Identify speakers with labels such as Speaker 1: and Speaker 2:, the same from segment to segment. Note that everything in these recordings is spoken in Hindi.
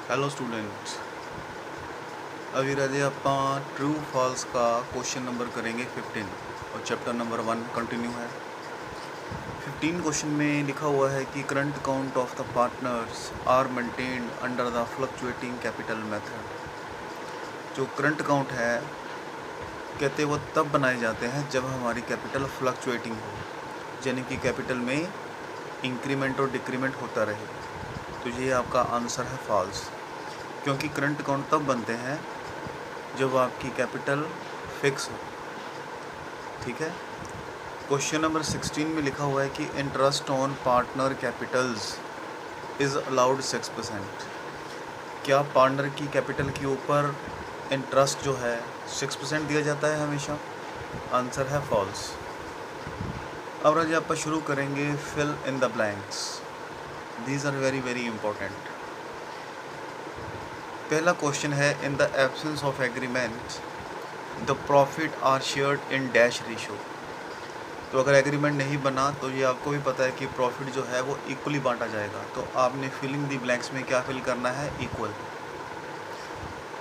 Speaker 1: हेलो स्टूडेंट, अभी राजे ਆਪਾਂ ट्रू फॉल्स का क्वेश्चन नंबर करेंगे 15 और चैप्टर नंबर 1 कंटिन्यू है। 15 क्वेश्चन में लिखा हुआ है कि current account of the partners are maintained under the fluctuating capital method. जो करंट अकाउंट है कहते वो तब बनाए जाते हैं जब हमारी कैपिटल फ्लक्चुएटिंग हो, यानी कि कैपिटल में इंक्रीमेंट और डिक्रीमेंट होता रहे। तो ये आपका आंसर है फॉल्स, क्योंकि करंट अकाउंट तब बनते हैं जब आपकी कैपिटल फिक्स हो। ठीक है। क्वेश्चन नंबर 16 में लिखा हुआ है कि interest on partner Capitals is allowed 6%। क्या पार्टनर की कैपिटल के ऊपर इंटरेस्ट जो है 6% दिया जाता है हमेशा? आंसर है फॉल्स। अब आज आप शुरू करेंगे fill in the blanks. These are very very important. पहला क्वेश्चन है in the absence of agreement the profit are shared in dash ratio. तो अगर एग्रीमेंट नहीं बना तो ये आपको भी पता है कि प्रॉफिट जो है वो इक्वली बांटा जाएगा। तो आपने फिलिंग दी ब्लैंक्स में क्या फिल करना है? इक्वल।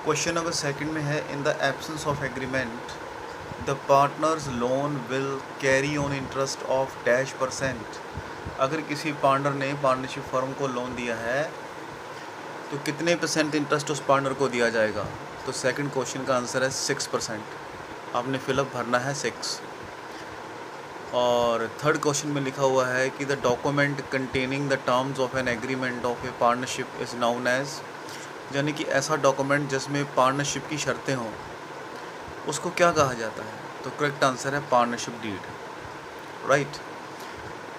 Speaker 1: क्वेश्चन नंबर सेकंड में है in the absence of agreement the partners loan will carry on interest of dash percent. अगर किसी पार्टनर ने पार्टनरशिप फर्म को लोन दिया है तो कितने परसेंट इंटरेस्ट उस पार्टनर को दिया जाएगा? तो सेकंड क्वेश्चन का आंसर है 6%। आपने फिलअप भरना है 6। और थर्ड क्वेश्चन में लिखा हुआ है कि the document containing the terms of an agreement of a partnership is known as, यानी कि ऐसा डॉक्यूमेंट जिसमें पार्टनरशिप की शर्तें हों उसको क्या कहा जाता है? तो करेक्ट आंसर है पार्टनरशिप डीड। राइट।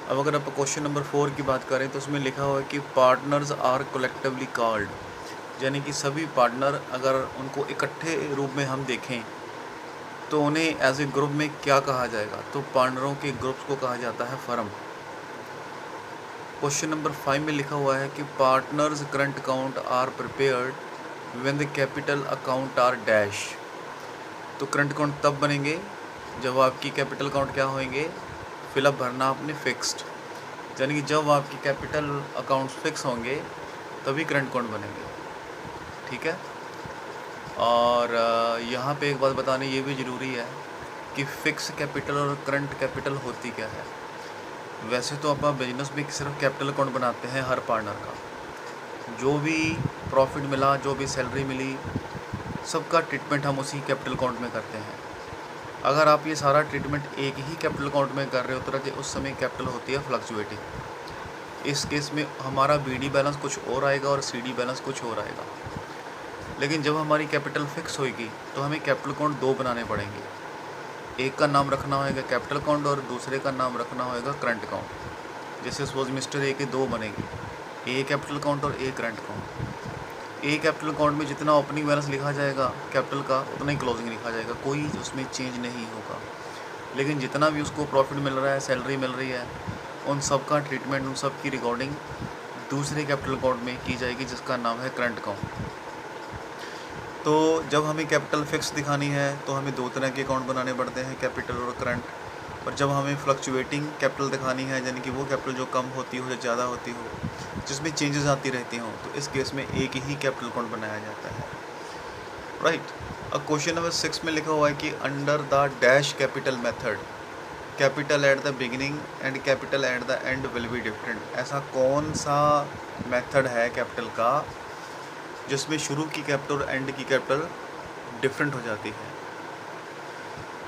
Speaker 1: अब अगर आप क्वेश्चन नंबर 4 की बात करें तो उसमें लिखा हुआ है कि पार्टनर्स आर कलेक्टिवली कॉल्ड, यानी कि सभी पार्टनर अगर उनको इकट्ठे रूप में हम देखें तो उन्हें एज ए ग्रुप में क्या कहा जाएगा? तो पार्टनरों के ग्रुप्स को कहा जाता है फर्म। क्वेश्चन नंबर 5 में लिखा हुआ है कि partners current account are prepared when the capital account are dash. तो करंट अकाउंट तब बनेंगे जब आपकी कैपिटल अकाउंट क्या होंगे? फिलअप भरना आपने फिक्स्ड, यानी कि जब आपकी कैपिटल अकाउंट फिक्स होंगे तभी करंट अकाउंट बनेंगे। ठीक है। और यहाँ पे एक बात बतानी ये भी ज़रूरी है कि फ़िक्स कैपिटल और करंट कैपिटल होती क्या है। वैसे तो आप बिजनेस में सिर्फ कैपिटल अकाउंट बनाते हैं हर पार्टनर का, जो भी प्रॉफिट मिला, जो भी सैलरी मिली, सबका ट्रीटमेंट हम उसी कैपिटल अकाउंट में करते हैं। अगर आप ये सारा ट्रीटमेंट एक ही कैपिटल अकाउंट में कर रहे हो तो उस समय कैपिटल होती है फ्लक्चुएटिंग। इस केस में हमारा BD बैलेंस कुछ और आएगा और CD बैलेंस कुछ और आएगा। लेकिन जब हमारी कैपिटल फिक्स होएगी तो हमें कैपिटल अकाउंट 2 बनाने पड़ेंगे। एक का नाम रखना होगा कैपिटल अकाउंट और दूसरे का नाम रखना होगा करंट अकाउंट। जैसे सपोज मिस्टर ए के 2 बनेंगे, ए कैपिटल अकाउंट और ए करंट अकाउंट। ए कैपिटल अकाउंट में जितना ओपनिंग बैलेंस लिखा जाएगा कैपिटल का उतना ही क्लोजिंग लिखा जाएगा, कोई उसमें चेंज नहीं होगा। लेकिन जितना भी उसको प्रॉफिट मिल रहा है, सैलरी मिल रही है, उन सब का ट्रीटमेंट, उन सब की रिकॉर्डिंग दूसरे कैपिटल अकाउंट में की जाएगी जिसका नाम है करंट अकाउंट। तो जब हमें कैपिटल फिक्स दिखानी है तो हमें 2 तरह के अकाउंट बनाने पड़ते हैं, कैपिटल और करंट। और जब हमें फ्लक्चुएटिंग कैपिटल दिखानी है, यानी कि वो कैपिटल जो कम होती हो या ज़्यादा होती हो, जिसमें चेंजेस आती रहती हों, तो इस केस में एक ही कैपिटल अकाउंट बनाया जाता है। राइट। अब क्वेश्चन नंबर 6 में लिखा हुआ है कि under the dash capital method capital at the beginning and capital at the end will be different. ऐसा कौन सा मेथड है कैपिटल का जिसमें शुरू की कैपिटल और एंड की कैपिटल डिफरेंट हो जाती है?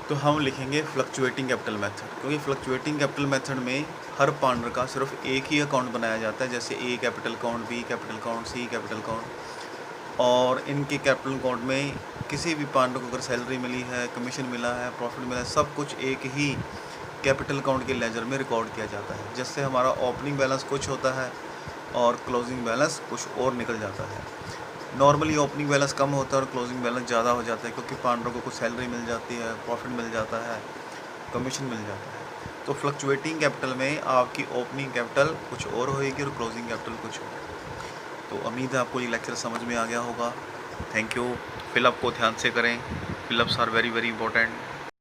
Speaker 1: तो हम लिखेंगे फ्लक्चुएटिंग कैपिटल मेथड, क्योंकि फ्लक्चुएटिंग कैपिटल मेथड में हर पार्टनर का सिर्फ एक ही अकाउंट बनाया जाता है, जैसे A capital account, B capital account, C capital account. और इनके कैपिटल अकाउंट में किसी भी पार्टनर को अगर सैलरी मिली है, कमीशन मिला है, प्रॉफिट मिला है, सब कुछ एक ही कैपिटल अकाउंट के लेजर में रिकॉर्ड किया जाता है, जिससे हमारा ओपनिंग बैलेंस कुछ होता है और क्लोजिंग बैलेंस कुछ और निकल जाता है। नॉर्मली ओपनिंग बैलेंस कम होता है और क्लोजिंग बैलेंस ज़्यादा हो जाता है, क्योंकि पार्टनरों को कुछ सैलरी मिल जाती है, प्रॉफिट मिल जाता है, कमीशन मिल जाता है। तो फ्लक्चुएटिंग कैपिटल में आपकी ओपनिंग कैपिटल कुछ और होएगी और क्लोजिंग कैपिटल कुछ और। तो उम्मीद है आपको ये लेक्चर समझ में आ गया होगा। Thank you. फिलअप को ध्यान से करें, fill ups are very very important.